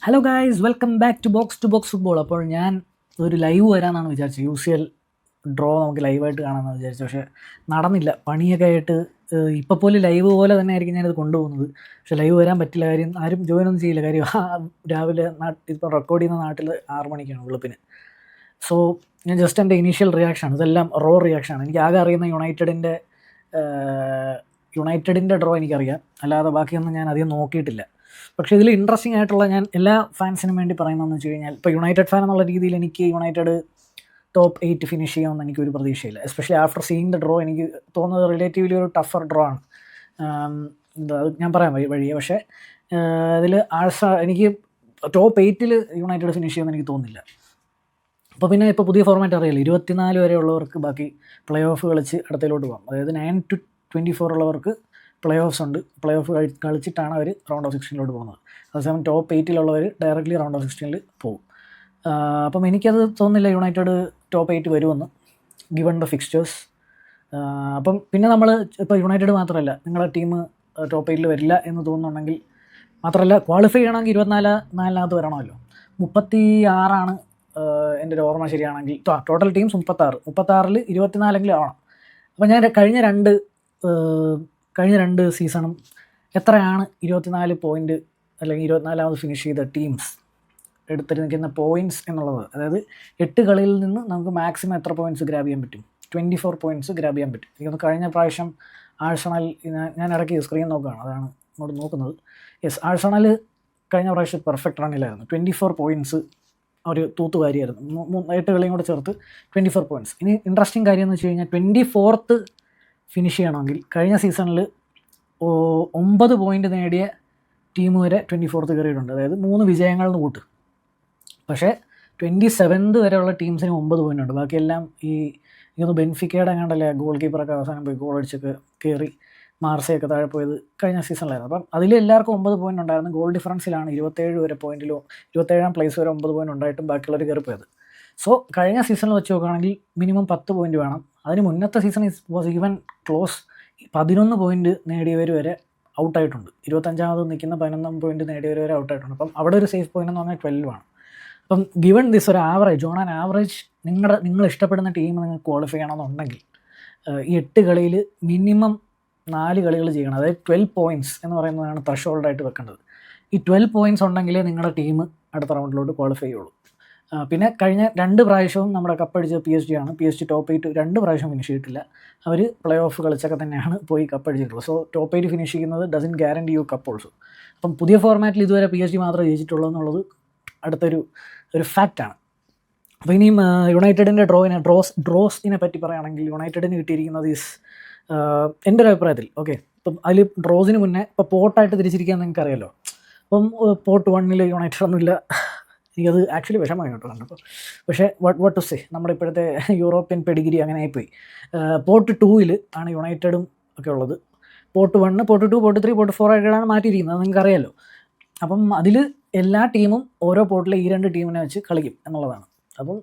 Hello guys, welcome back to box football. അപ്പോൾ ഞാൻ ഒരു ലൈവ് വരാമെന്നാണ് വിചാരിച്ചത്. UCL ഡ്രോ നമുക്ക് ലൈവായിട്ട് കാണാമെന്ന് വിചാരിച്ചു, പക്ഷേ നടന്നില്ല. പണിയൊക്കെ ആയിട്ട് ഇപ്പോൾ പോലും ലൈവ് പോലെ തന്നെ ആയിരിക്കും ഞാനിത് കൊണ്ടുപോകുന്നത്. പക്ഷേ ലൈവ് വരാൻ പറ്റില്ല. കാര്യം ആരും ജോയിൻ ഒന്നും ചെയ്യില്ല. കാര്യം രാവിലെ ഇപ്പോൾ റെക്കോർഡ് ചെയ്യുന്ന നാട്ടിൽ 6 മണിക്കാണ് വെളുപ്പിന്. സോ ഞാൻ ജസ്റ്റ് എൻ്റെ ഇനീഷ്യൽ റിയാക്ഷനാണ്, ഇതെല്ലാം റോ റിയാക്ഷനാണ്. എനിക്ക് ആകെ അറിയുന്ന യുണൈറ്റഡിൻ്റെ ഡ്രോ എനിക്കറിയാം, അല്ലാതെ ബാക്കിയൊന്നും ഞാൻ അധികം നോക്കിയിട്ടില്ല. പക്ഷേ ഇതിൽ ഇൻട്രസ്റ്റിംഗ് ആയിട്ടുള്ള, ഞാൻ എല്ലാ ഫാൻസിനും വേണ്ടി പറയുന്നതെന്ന് വെച്ച് കഴിഞ്ഞാൽ, ഇപ്പോൾ യുണൈറ്റഡ് ഫാൻ എന്നുള്ള രീതിയിൽ എനിക്ക് യുണൈറ്റഡ് ടോപ്പ് 8 ഫിനിഷ് ചെയ്യാമെന്ന് എനിക്കൊരു പ്രതീക്ഷയില്ല. Especially after seeing the draw എനിക്ക് തോന്നുന്നത് റിലേറ്റീവ്ലി ഒരു ടഫർ ഡ്രോ ആണ്. അത് ഞാൻ പറയാം വഴിയെ. പക്ഷേ അതിൽ എനിക്ക് ടോപ്പ് 8 യുണൈറ്റഡ് ഫിനിഷ് ചെയ്യുമെന്ന് എനിക്ക് തോന്നുന്നില്ല. അപ്പോൾ പിന്നെ ഇപ്പോൾ പുതിയ ഫോർമാറ്റ് അറിയില്ല, 24 വരെ ഉള്ളവർക്ക് ബാക്കി പ്ലേ ഓഫ് കളിച്ച് അടുത്തതിലോട്ട് പോകാം. അതായത് 9 to 24 ഉള്ളവർക്ക് പ്ലേ ഓഫ്സ് ഉണ്ട്. പ്ലേ ഓഫ് കളിച്ചിട്ടാണ് അവർ റൗണ്ട് ഓഫ് 16 പോകുന്നത്. അതേസമയം ടോപ്പ് 8 ഡയറക്റ്റ്ലി റൗണ്ട് ഓഫ് 16 പോകും. അപ്പം എനിക്കത് തോന്നുന്നില്ല യുണൈറ്റഡ് ടോപ്പ് 8 വരുമെന്ന്, ഗിവൺ ദ ഫിക്സ്ചേഴ്സ്. അപ്പം പിന്നെ നമ്മൾ ഇപ്പോൾ യുണൈറ്റഡ് മാത്രമല്ല, നിങ്ങളുടെ ടീം ടോപ്പ് 8 വരില്ല എന്ന് തോന്നുന്നുണ്ടെങ്കിൽ, മാത്രമല്ല ക്വാളിഫൈ ചെയ്യണമെങ്കിൽ 24 വരണമല്ലോ. 36 എൻ്റെ ഒരു ഓർമ്മ ശരിയാണെങ്കിൽ. ടോട്ടൽ ടീംസ് 36 24 ആവണം. അപ്പോൾ ഞാൻ കഴിഞ്ഞ രണ്ട് സീസണും എത്രയാണ് 24 പോയിൻ്റ് അല്ലെങ്കിൽ 24ാമത് ഫിനിഷ് ചെയ്ത ടീംസ് എടുത്തിരിക്കുന്ന പോയിൻറ്റ്സ് എന്നുള്ളത്. അതായത് 8 കളിയിൽ നിന്ന് നമുക്ക് മാക്സിമം എത്ര പോയിൻറ്റ്സ് ഗ്രാബ് ചെയ്യാൻ പറ്റും? 24 പോയിൻറ്റ്സ് ഗ്രാബ് ചെയ്യാൻ പറ്റും. എനിക്കൊന്ന് കഴിഞ്ഞ പ്രാവശ്യം ആഴ്സണൽ, ഞാൻ ഇടയ്ക്ക് സ്ക്രീൻ നോക്കുകയാണ്, അതാണ് ഇങ്ങോട്ട് നോക്കുന്നത്. യെസ്, ആഴ്സണൽ കഴിഞ്ഞ പ്രാവശ്യം പെർഫെക്റ്റ് റണ്ണിലായിരുന്നു. 24 പോയിൻറ്റ്സ് ഒരു തൂത്തുകാരിയായിരുന്നു. 8 കളിയും കൂടെ ചേർത്ത് 24 പോയിൻറ്റ്സ്. ഇനി ഇൻട്രസ്റ്റിംഗ് കാര്യം എന്ന് വെച്ച് കഴിഞ്ഞാൽ, 24th ഫിനിഷ് ചെയ്യണമെങ്കിൽ കഴിഞ്ഞ സീസണിൽ 9 പോയിൻ്റ് നേടിയ ടീം വരെ 24th കയറിയിട്ടുണ്ട്. അതായത് 3 വിജയങ്ങൾ എന്ന് കൂട്ട്. പക്ഷേ 27th വരെയുള്ള ടീംസിന് 9 പോയിൻ്റ് ഉണ്ട്. ബാക്കിയെല്ലാം ഇതൊന്ന് ബെൻഫിക്കയുടെ കണ്ടല്ലേ, ഗോൾ കീപ്പറൊക്കെ അവസാനം പോയി ഗോൾ അടിച്ചൊക്കെ കയറി, മാർസയൊക്കെ താഴെ പോയത് കഴിഞ്ഞ സീസണിലായിരുന്നു. അപ്പം അതിൽ എല്ലാവർക്കും 9 പോയിൻ്റ് ഉണ്ടായിരുന്നു. ഗോൾ ഡിഫറൻസിലാണ് 27 വരെ പോയിൻറ്റിലോ 27ാം പ്ലേസ് വരെ 9 പോയിൻ്റ് ഉണ്ടായിട്ടും ബാക്കിയുള്ളവർ കയറിപ്പോയത്. സോ കഴിഞ്ഞ സീസണിൽ വെച്ച് നോക്കുകയാണെങ്കിൽ മിനിമം 10 പോയിൻ്റ് വേണം. അതിന് മുന്നത്തെ season was even close. 11 point നേടിയവർ വരെ ഔട്ടായിട്ടുണ്ട്. 25ാമത് നിൽക്കുന്ന 11 പോയിൻ്റ് നേടിയവർ വരെ ഔട്ടായിട്ടുണ്ട്. അപ്പം അവിടെ ഒരു സേഫ് പോയിൻ്റ് എന്ന് പറഞ്ഞാൽ 12 ആണ്. അപ്പം ഗിവൺ ദിസ് ഒരു ആവറേജ്, ഓൺ ആൻ ആവറേജ് നിങ്ങൾ ഇഷ്ടപ്പെടുന്ന ടീം നിങ്ങൾ ക്വാളിഫൈ ചെയ്യണമെന്നുണ്ടെങ്കിൽ ഈ 8 കളിയിൽ മിനിമം 4 കളികൾ ചെയ്യണം. അതായത് 12 പോയിൻറ്റ്സ് എന്ന് പറയുന്നതാണ് ത്രഷോൾഡായിട്ട് വെക്കേണ്ടത്. ഈ 12 പോയിൻറ്റ്സ് ഉണ്ടെങ്കിലേ നിങ്ങളുടെ ടീം അടുത്ത റൗണ്ടിലോട്ട് ക്വാളിഫൈ ചെയ്യുള്ളൂ. പിന്നെ കഴിഞ്ഞ 2 പ്രാവശ്യവും നമ്മുടെ കപ്പടിച്ചത് PSG ആണ്. PSG ടോപ്പ് 8 2 പ്രാവശ്യം ഫിനിഷ് ചെയ്തിട്ടില്ല. അവർ പ്ലേ ഓഫ് കളിച്ചൊക്കെ തന്നെയാണ് പോയി കപ്പടിച്ചിട്ടുള്ളത്. സോ ടോപ്പ് 8 ഫിനിഷ് ചെയ്യുന്നത് doesn't guarantee you cup also. അപ്പം പുതിയ ഫോർമാറ്റിൽ ഇതുവരെ PSG മാത്രമേ ജയിച്ചിട്ടുള്ളൂ എന്നുള്ളത് അടുത്തൊരു ഫാക്റ്റാണ്. അപ്പോൾ ഇനിയും യുണൈറ്റഡിൻ്റെ ഡ്രോസിനെ പറ്റി പറയുകയാണെങ്കിൽ, യുണൈറ്റഡിന് കിട്ടിയിരിക്കുന്നത് എൻ്റെ ഒരു അഭിപ്രായത്തിൽ ഇപ്പം അതിൽ ഡ്രോസിന് മുന്നേ ഇപ്പോൾ പോർട്ടായിട്ട് തിരിച്ചിരിക്കാൻ നിങ്ങൾക്ക് അറിയാമല്ലോ. അപ്പം പോർട്ട് 1 യുണൈറ്റഡ് ഒന്നുമില്ല. എനിക്കത് ആക്ച്വലി വിഷമമായി കേട്ടോ കണ്ടപ്പോൾ. പക്ഷേ വാട്ട് ടു സേ, നമ്മുടെ ഇപ്പോഴത്തെ യൂറോപ്യൻ പെഡിഗിരി അങ്ങനെ ആയിപ്പോയി. പോർട്ട് 2 ആണ് യുണൈറ്റഡും ഒക്കെ ഉള്ളത്. പോർട്ട് 1, പോർട്ട് 2, പോർട്ട് 3, പോർട്ട് 4 ആയിട്ടാണ് മാറ്റിയിരിക്കുന്നത്, നിങ്ങൾക്ക് അറിയാമല്ലോ. അപ്പം അതിൽ എല്ലാ ടീമും ഓരോ പോർട്ടിലെ ഈ 2 ടീമിനെ വെച്ച് കളിക്കും എന്നുള്ളതാണ്. അപ്പം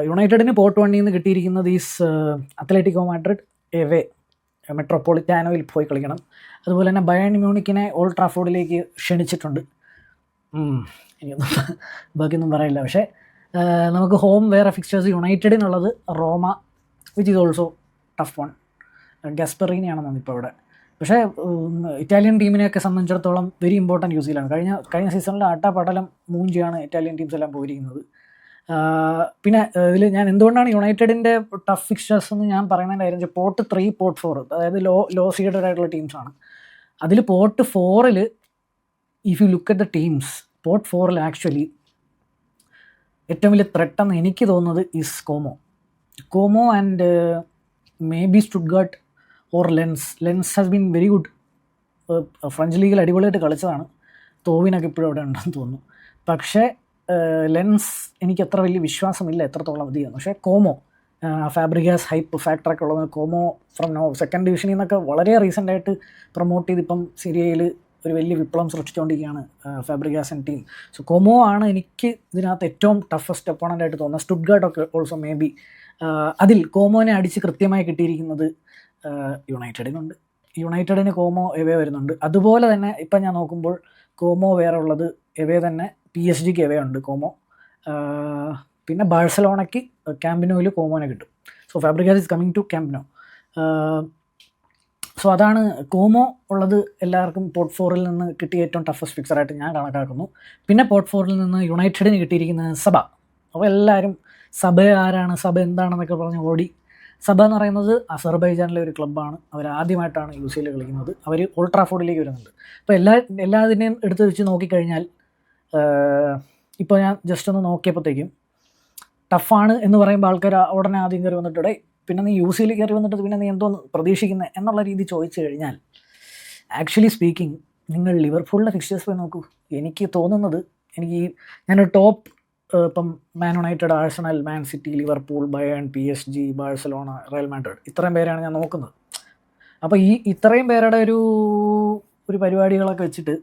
യുണൈറ്റഡിന് പോർട്ട് 1 നിന്ന് കിട്ടിയിരിക്കുന്നത് അത്ലറ്റിക്കോ മാഡ്രിഡ് എവേ മെട്രോപൊളിറ്റാനോയിൽ പോയി കളിക്കണം. അതുപോലെ തന്നെ ബയേൺ മ്യൂണിക്കിനെ ഓൾഡ് ട്രാഫോർഡിലേക്ക് ക്ഷണിച്ചിട്ടുണ്ട്. എനിക്കൊന്നും ബാക്കിയൊന്നും പറയില്ല. പക്ഷേ നമുക്ക് ഹോം വേറെ ഫിക്സ്ചേഴ്സ് യുണൈറ്റഡിനുള്ളത് Roma, which is also tough one. ഗസ്പെറീനിയാണെന്നാണ് ഇപ്പോൾ ഇവിടെ. പക്ഷേ ഇറ്റാലിയൻ ടീമിനെയൊക്കെ സംബന്ധിച്ചിടത്തോളം വെരി ഇമ്പോർട്ടൻറ്റ് യൂസിലാണ്. കഴിഞ്ഞ സീസണിൽ അട്ടപടലം മൂഞ്ചിയാണ് ഇറ്റാലിയൻ ടീംസ് എല്ലാം പോയിരിക്കുന്നത്. പിന്നെ ഇതിൽ ഞാൻ എന്തുകൊണ്ടാണ് യുണൈറ്റഡിൻ്റെ ടഫ് ഫിക്സ്ചേഴ്സ് എന്ന് ഞാൻ പറയുന്നതിൻ്റെ കാര്യം, പോർട്ട് 3, പോർട്ട് 4 അതായത് ലോ സീഡഡ് ആയിട്ടുള്ള ടീംസാണ്. അതിൽ pot 4 if you look at the teams, pot 4 actually ഏറ്റവും വലിയ ത്രെട്ടെന്ന് എനിക്ക് തോന്നുന്നത് is Como and maybe Stuttgart or Lens has been very good. French ലീഗിൽ അടിപൊളിയായിട്ട് കളിച്ചതാണ്. തോവിനൊക്കെ ഇപ്പോഴും അവിടെ ഉണ്ടെന്ന് തോന്നുന്നു. പക്ഷേ ലെൻസ് എനിക്ക് അത്ര വലിയ വിശ്വാസമില്ല എത്രത്തോളം മതിയെന്ന്. പക്ഷേ കോമോ, ഫാബ്രിഗാസ് ഹൈപ്പ് ഫാക്ടറൊക്കെ ഉള്ളത്, കോമോ ഫ്രം സെക്കൻഡ് ഡിവിഷനിൽ നിന്നൊക്കെ വളരെ റീസെൻ്റായിട്ട് പ്രൊമോട്ട് ചെയ്തിപ്പം സിരിയയിൽ ഒരു വലിയ വിപ്ലവം സൃഷ്ടിച്ചുകൊണ്ടിരിക്കുകയാണ് ഫാബ്രിഗാസ് ആൻഡ് ടീം. സോ കോമോ ആണ് എനിക്ക് ഇതിനകത്ത് ഏറ്റവും ടഫസ്റ്റ് ഒപ്പോണൻ്റായിട്ട് തോന്നുന്നത്. സ്റ്റുട്ട്ഗാർട്ടൊക്കെ ഓൾസോ മേ ബി. അതിൽ കോമോനെ അടിച്ച് കൃത്യമായി കിട്ടിയിരിക്കുന്നത് യുണൈറ്റഡിനുണ്ട്. യുണൈറ്റഡിന് കോമോ എവേ വരുന്നുണ്ട്. അതുപോലെ തന്നെ ഇപ്പം ഞാൻ നോക്കുമ്പോൾ കോമോ വേറെ ഉള്ളത് എവേ തന്നെ PSG എവേ ഉണ്ട് കോമോ. പിന്നെ ബാഴ്സലോണയ്ക്ക് ക്യാമ്പിനോയിൽ കോമോനെ കിട്ടും. So Fabregas is coming to Camp Nou. So അതാണ് കോമോ ഉള്ളത് എല്ലാവർക്കും പോർട്ട് 4-ൽ നിന്ന് കിട്ടിയ ഏറ്റവും ടഫസ്റ്റ് ഫിക്സറായിട്ട് ഞാൻ കണക്കാക്കുന്നു. പിന്നെ പോർട്ട് 4-ൽ നിന്ന് യുണൈറ്റഡിന് കിട്ടിയിരിക്കുന്നത് സബ. അപ്പോൾ എല്ലാവരും സബ ആരാണ്, സബ എന്താണെന്നൊക്കെ പറഞ്ഞ് ഓടി. സബ എന്ന് പറയുന്നത് അസർബൈജാനിലെ ഒരു ക്ലബ്ബാണ്. അവർ ആദ്യമായിട്ടാണ് UCL കളിക്കുന്നത്. അവർ ഓൾഡ് ട്രാഫോർഡിലേക്ക് വരുന്നുണ്ട്. അപ്പോൾ എല്ലാതിനെയും എടുത്ത് വെച്ച് നോക്കിക്കഴിഞ്ഞാൽ ഇപ്പോൾ ഞാൻ ജസ്റ്റ് ഒന്ന് നോക്കിയപ്പോഴത്തേക്കും ടഫാണ് എന്ന് പറയുമ്പോൾ ആൾക്കാർ ഉടനെ ആദ്യം കയറി വന്നിട്ട് പിന്നെ നീ UCL കയറി വന്നിട്ട് പിന്നെ നീ എന്തോ പ്രതീക്ഷിക്കുന്നത് എന്നുള്ള രീതി ചോദിച്ചു കഴിഞ്ഞാൽ, ആക്ച്വലി സ്പീക്കിംഗ് നിങ്ങൾ ലിവർപൂളിൻ്റെ ഫിക്സ്റ്റേഴ്സ് പോയി നോക്കൂ. എനിക്ക് തോന്നുന്നത് ഞാനൊരു ടോപ്പ് ഇപ്പം Man United, Arsenal, Man City, Liverpool, Bayern, PSG, Barcelona, Real Madrid, ഇത്രയും പേരാണ് ഞാൻ നോക്കുന്നത്. അപ്പോൾ ഇത്രയും പേരുടെ ഒരു പരിപാടികളൊക്കെ വെച്ചിട്ട്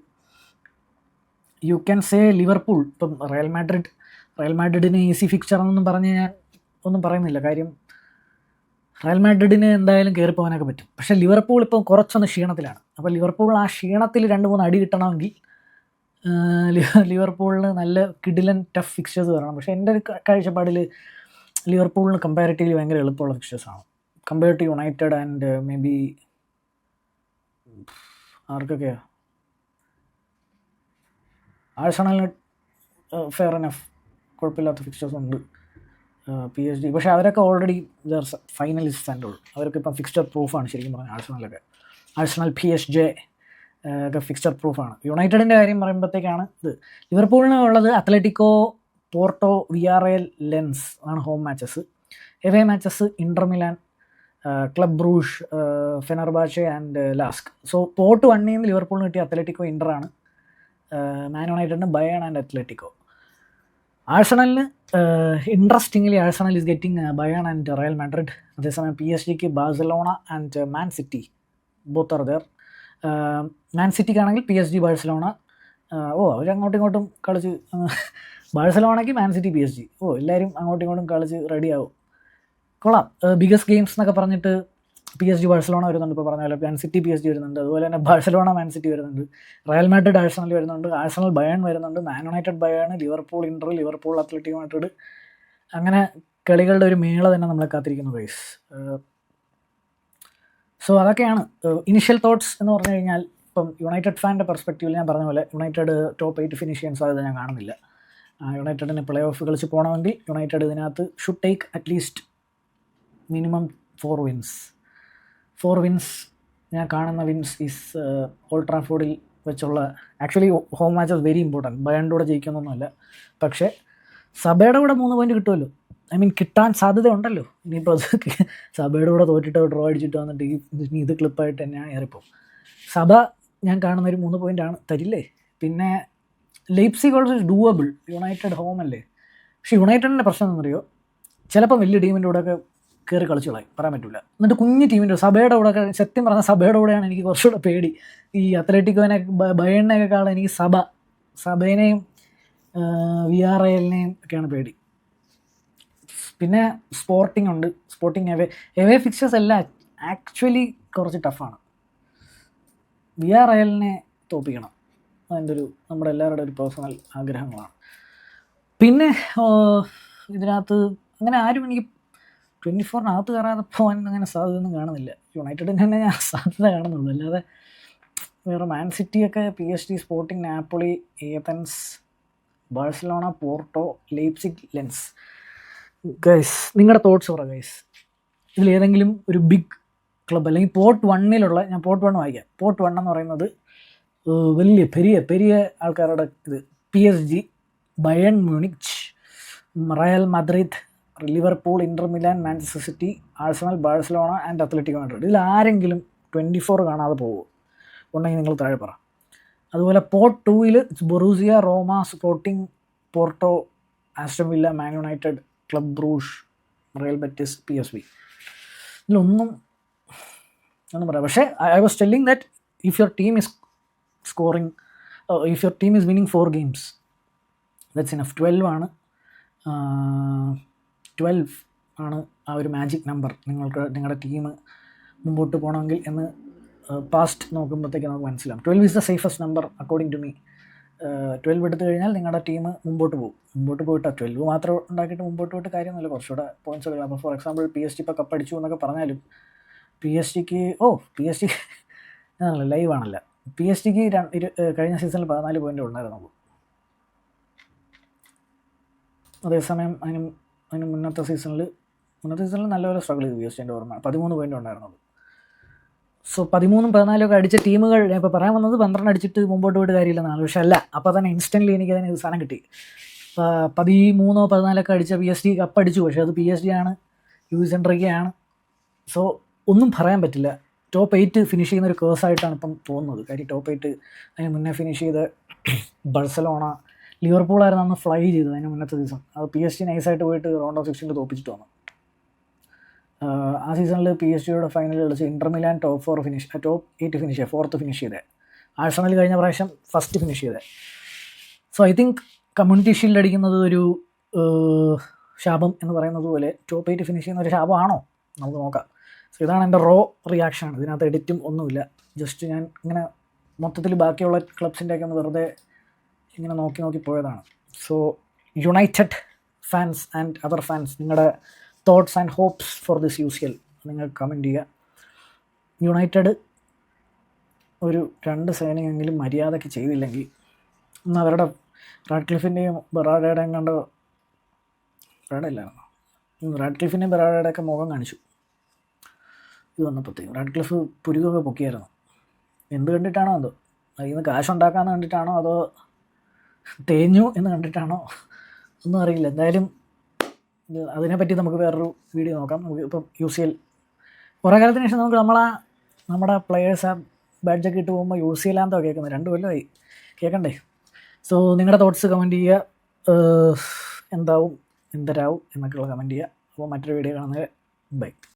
യു ക്യാൻ സേ ലിവർപൂൾ. ഇപ്പം റയൽ മാഡ്രിഡിന് ഈസി ഫിക്ചർ എന്നൊന്നും പറഞ്ഞ് ഞാൻ ഒന്നും പറയുന്നില്ല. കാര്യം റയൽ മാഡ്രിഡിന് എന്തായാലും കയറി പോകാനൊക്കെ പറ്റും. പക്ഷേ ലിവർപൂൾ ഇപ്പം കുറച്ചൊന്ന് ക്ഷീണത്തിലാണ്. അപ്പോൾ ലിവർപൂൾ ആ ക്ഷീണത്തിൽ 2-3 അടി കിട്ടണമെങ്കിൽ ലിവർപൂളിന് നല്ല കിടിലൻ ടഫ് ഫിക്സ്റ്റേഴ്സ് വരണം. പക്ഷേ എൻ്റെ ഒരു കാഴ്ചപ്പാടിൽ ലിവർപൂളിന് കമ്പാരിറ്റീവ്ലി ഭയങ്കര എളുപ്പമുള്ള ഫിക്സ്റ്റേഴ്സാണ് compared to United and maybe ആർക്കൊക്കെയാണ്. ആഴ്സണലിന് ഫെയർ എനഫ് കുഴപ്പമില്ലാത്ത ഫിക്സ്റ്റേഴ്സ് ഉണ്ട്. PSG പക്ഷേ അവരൊക്കെ ഓൾറെഡി ഫൈനലിസ്റ്റ് ആൻഡ് ഓൾ. അവർക്ക് ഇപ്പം ഫിക്സ്ചർ പ്രൂഫാണ് ശരിക്കും പറഞ്ഞാൽ. ആഴ്സണൽ PSG ഒക്കെ ഫിക്സ്ചർ പ്രൂഫാണ്. യുണൈറ്റഡിൻ്റെ കാര്യം പറയുമ്പോഴത്തേക്കാണ് ഇത്. ലിവർപൂളിന് ഉള്ളത് അത്ലറ്റിക്കോ, പോർട്ടോ, VRL, ലെൻസ് ആണ് home matches. Away matches Inter Milan, club Brugge, Fenerbahce and LASK. So pot 1-ൽ നിന്ന് ലിവർപൂളിന് കിട്ടിയ അത്ലറ്റിക്കോ, ഇൻ്ററാണ്. മാൻ യുണൈറ്റഡിന് ബയേൺ ആൻഡ് അത്ലറ്റിക്കോ. ആഴ്സണലിന് interestingly Arsenal is getting Bayern and Real Madrid. അതേസമയം PSG Barcelona and Man City both are there. Man സിറ്റിക്കാണെങ്കിൽ PSG, Barcelona. അവരങ്ങോട്ടും ഇങ്ങോട്ടും കളിച്ച് ബാഴ്സലോണയ്ക്ക് മാൻ സിറ്റി, PSG എല്ലാവരും അങ്ങോട്ടും ഇങ്ങോട്ടും കളിച്ച് റെഡിയാവും. കൊള്ളാം. ബിഗസ്റ്റ് ഗെയിംസ് എന്നൊക്കെ പറഞ്ഞിട്ട് PSG ബാഴ്സലോണ വരുന്നുണ്ട്. ഇപ്പോൾ പറഞ്ഞ പോലെ മാൻ സിറ്റി PSG വരുന്നുണ്ട്. അതുപോലെ തന്നെ ബാഴ്സലോണ മാൻ സിറ്റി വരുന്നുണ്ട്. റയൽ മാഡ്രിഡ് ആഴ്സണൽ വരുന്നുണ്ട്. ആഴ്സണൽ ബയേൺ വരുന്നുണ്ട്. മാൻ യുണൈറ്റഡ് ബയേൺ, ലിവർപൂൾ ഇൻ്റർ, ലിവർപൂൾ അത്ലറ്റിക്കോ മാഡ്രിഡ്. അങ്ങനെ കളികളുടെ ഒരു മേള തന്നെ നമ്മളെ കാത്തിരിക്കുന്നു ഗൈസ്. സോ അതൊക്കെയാണ് ഇനിഷ്യൽ തോട്ട്സ് എന്ന് പറഞ്ഞു കഴിഞ്ഞാൽ. ഇപ്പം യുണൈറ്റഡ് ഫാൻ്റെ പെർസ്പെക്റ്റീവിൽ ഞാൻ പറഞ്ഞ പോലെ യുണൈറ്റഡ് ടോപ്പ് 8 ഫിനിഷ് ചെയ്യാൻ സാധ്യത ഞാൻ കാണുന്നില്ല. യുണൈറ്റഡിന് പ്ലേ ഓഫ് കളിച്ച് പോകണമെങ്കിൽ യുണൈറ്റഡ് ഇതിനകത്ത് should take at least minimum 4 wins. 4 wins ഞാൻ കാണുന്ന വിൻസ് ഈസ് ഓൾഡ് ട്രാഫോർഡിൽ വെച്ചുള്ള. Actually home matches very important. ബയേണിൻ്റെ കൂടെ ജയിക്കുന്നൊന്നുമല്ല. പക്ഷേ സബയുടെ കൂടെ 3 പോയിൻറ്റ് കിട്ടുമല്ലോ. കിട്ടാൻ സാധ്യത ഉണ്ടല്ലോ. ഇനിയിപ്പോൾ അത് സബയുടെ കൂടെ തോറ്റിട്ടോ ഡ്രോ അടിച്ചിട്ടോ വന്നിട്ട് ഇനി ഇത് ക്ലിപ്പായിട്ട് തന്നെയാണ് ഏറിപ്പോൾ. സബ ഞാൻ കാണുന്ന ഒരു 3 പോയിൻ്റാണ് തരില്ലേ. പിന്നെ ലൈപ്സിഗ് ഓൾസോ ഡൂവബിൾ. യുണൈറ്റഡ് ഹോം അല്ലേ. പക്ഷേ യുണൈറ്റഡിൻ്റെ പ്രശ്നം എന്നറിയോ, ചിലപ്പോൾ വലിയ ടീമിൻ്റെ കൂടെയൊക്കെ കയറി കളിച്ചോളായി പറയാൻ പറ്റില്ല. എന്നിട്ട് കുഞ്ഞു ടീമിൻ്റെ സബയുടെ കൂടെയൊക്കെ, സത്യം പറഞ്ഞാൽ സബയുടെ കൂടെയാണ് എനിക്ക് കുറച്ചുകൂടെ പേടി. ഈ അത്ലറ്റിക്കോനെ ബയേണിനെയൊക്കെ കാണാൻ എനിക്ക് സബേനെയും VRLനെയും ഒക്കെയാണ് പേടി. പിന്നെ സ്പോർട്ടിംഗ് ഉണ്ട്. സ്പോർട്ടിംഗ് എവേ ഫിക്സേഴ്സ് എല്ലാം ആക്ച്വലി കുറച്ച് ടഫാണ്. VRLനെ തോപ്പിക്കണം. അതിൻ്റെ നമ്മുടെ എല്ലാവരുടെ ഒരു പേഴ്സണൽ ആഗ്രഹങ്ങളാണ്. പിന്നെ ഇതിനകത്ത് അങ്ങനെ ആരും എനിക്ക് 24-നകത്ത് കയറാതെ പോകാൻ അങ്ങനെ സാധ്യതയൊന്നും കാണുന്നില്ല. യുണൈറ്റഡിന് തന്നെ ഞാൻ സാധ്യത കാണുന്നുള്ളൂ. അല്ലാതെ വേറെ മാൻ സിറ്റിയൊക്കെ, PSG, sporting, Napoli, Athens, Barcelona, Porto, Leipzig, lens. Guys നിങ്ങളുടെ തോട്ട്സ് പറ ഗൈസ്. ഇതിലേതെങ്കിലും ഒരു ബിഗ് ക്ലബ്ബ് അല്ലെങ്കിൽ പോർട്ട് 1-ലുള്ള, ഞാൻ പോർട്ട് 1 വായിക്കാം. പോർട്ട് 1 എന്ന് പറയുന്നത് വലിയ പെരിയ ആൾക്കാരുടെ ഇത്. PSG, Bayern Munich, Real Madrid, Liverpool, Inter Milan, Manchester city, Arsenal, Barcelona and Atletico Madrid. ഇതിൽ ആരെങ്കിലും 24 കാണാതെ പോകുമോ ഉണ്ടെങ്കിൽ നിങ്ങൾ താഴെ പറ. അതുപോലെ പോർട്ട് 2-ൽ Borussia, Roma, Sporting, Porto, Aston Villa, Man United, Club Brugge, Real Betis, PSV. ഇതിലൊന്നും പറയാം. പക്ഷേ I was telling that if your team is scoring, if your team is winning 4 games, that's enough. 12 ആണ് ആ ഒരു magic number നിങ്ങളുടെ team മുമ്പോട്ട് പോകണമെങ്കിൽ എന്ന് പാസ്റ്റ് നോക്കുമ്പോഴത്തേക്ക് നമുക്ക് മനസ്സിലാവും. 12 is the safest number according to me. 12 എടുത്തു കഴിഞ്ഞാൽ നിങ്ങളുടെ ടീം മുമ്പോട്ട് പോകും. മുമ്പോട്ട് പോയിട്ട് 12 മാത്രം ഉണ്ടാക്കിയിട്ട് മുമ്പോട്ട് പോയിട്ട് കാര്യമൊന്നുമില്ല, കുറച്ചുകൂടെ പോയിൻറ്റ്സ് എടുക്കണം. അപ്പോൾ ഫോർ എക്സാമ്പിൾ PSG ഇപ്പോൾ കപ്പടിച്ചു എന്നൊക്കെ പറഞ്ഞാലും PSG ലൈവ് ആണല്ല, PSG കഴിഞ്ഞ സീസണിൽ 14 പോയിൻ്റ് ഉണ്ടായിരുന്നു. അതേസമയം അതിന് മുന്നത്തെ സീസണിൽ നല്ലപോലെ സ്ട്രഗിൾ ചെയ്തു PSG ഓർമ്മ 13 പോയിൻ്റ് ഉണ്ടായിരുന്നത്. സോ 13ഉം 14 ഒക്കെ അടിച്ച ടീമുകൾ, ഞാൻ ഇപ്പോൾ പറയാൻ വന്നത് 12 അടിച്ചിട്ട് മുമ്പോട്ട് പോയിട്ട് കാര്യമില്ലെന്നാണ്. പക്ഷെ അല്ല, അപ്പോൾ തന്നെ ഇൻസ്റ്റൻ്റ്ലി എനിക്ക് അതിന് സാധനം കിട്ടി. 13 14 അടിച്ച PSG കപ്പടിച്ചു, പക്ഷേ അത് PSG ആണ്, ലൂയിസ് എൻറിക്കെയാണ്. സോ ഒന്നും പറയാൻ പറ്റില്ല. ടോപ്പ് 8 ഫിനിഷ് ചെയ്യുന്ന ഒരു കേഴ്സായിട്ടാണ് ഇപ്പം തോന്നുന്നത്. കാര്യം ടോപ്പ് 8 അതിന് മുന്നേ ഫിനിഷ് ചെയ്ത് ബർസലോണ, ലിവർപൂളായിരുന്നു അന്ന് ഫ്ലൈ ചെയ്തത് അതിന് മുന്നത്തെ സീസൺ. അത് PSG നൈസായിട്ട് പോയിട്ട് റൗണ്ട് ഓഫ് 16 തോപ്പിച്ചിട്ട് വന്നു. ആ സീസണിൽ PSG ഫൈനൽ കളിച്ച് ഇന്റർ മിലാൻ ടോപ്പ് 8 ഫിനിഷ് ചെയ്തത്, 4th ഫിനിഷ് ചെയ്തത്. ആഴ്സണൽ കഴിഞ്ഞ പ്രാവശ്യം ഫസ്റ്റ് ഫിനിഷ് ചെയ്തത്. So I think community shield അടിക്കുന്നത് ഒരു ശാപം എന്ന് പറയുന്നത് പോലെ ടോപ്പ് 8 ഫിനിഷ് ചെയ്യുന്ന ഒരു ശാപമാണോ, നമുക്ക് നോക്കാം. സോ ഇതാണ് എൻ്റെ റോ റിയാക്ഷൻ. ഇതിനകത്ത് എഡിറ്റും ഒന്നുമില്ല, ജസ്റ്റ് ഞാൻ ഇങ്ങനെ മൊത്തത്തിൽ ബാക്കിയുള്ള ക്ലബ്സിൻ്റെയൊക്കെ ഒന്ന് വെറുതെ ഇങ്ങനെ നോക്കി പോയതാണ്. So United fans and other fans, നിങ്ങളുടെ thoughts and hopes for this UCL നിങ്ങൾ കമൻറ്റ് ചെയ്യുക. യുണൈറ്റഡ് ഒരു 2 സൈനികെങ്കിലും മര്യാദയ്ക്ക് ചെയ്തില്ലെങ്കിൽ ഇന്ന് അവരുടെ റാഡ്ക്ലിഫിൻ്റെയും ബെറാഡയുടെയും റാഡ്ക്ലിഫിൻ്റെയും ബെറാഡയുടെയൊക്കെ മുഖം കാണിച്ചു ഇത് വന്നപ്പോഴത്തേക്കും. റാഡ്ക്ലിഫ് പുരുകൊക്കെ പൊക്കിയായിരുന്നു. എന്ത് കണ്ടിട്ടാണോ എന്തോ, അതിൽ നിന്ന് കാശുണ്ടാക്കാമെന്ന് കണ്ടിട്ടാണോ അതോ തേഞ്ഞു എന്ന് കണ്ടിട്ടാണോ ഒന്നും അറിയില്ല. എന്തായാലും അതിനെപ്പറ്റി നമുക്ക് വേറൊരു വീഡിയോ നോക്കാം. നമുക്ക് ഇപ്പം UCL കുറേ കാലത്തിന് ശേഷം നമുക്ക് നമ്മുടെ പ്ലെയേഴ്സ് ആ ബാഡ്ജൊക്കെ ഇട്ട് പോകുമ്പോൾ UCL ആന്തോ കേൾക്കുന്നത്, 2 കൊല്ലമായി കേൾക്കണ്ടേ. സോ നിങ്ങളുടെ തോട്ട്സ് കമൻറ്റ് ചെയ്യുക, എന്താവും എന്തരാവും എന്നൊക്കെയുള്ള കമൻറ്റ് ചെയ്യുക. അപ്പോൾ മറ്റൊരു വീഡിയോ കാണുന്നത് ബൈ.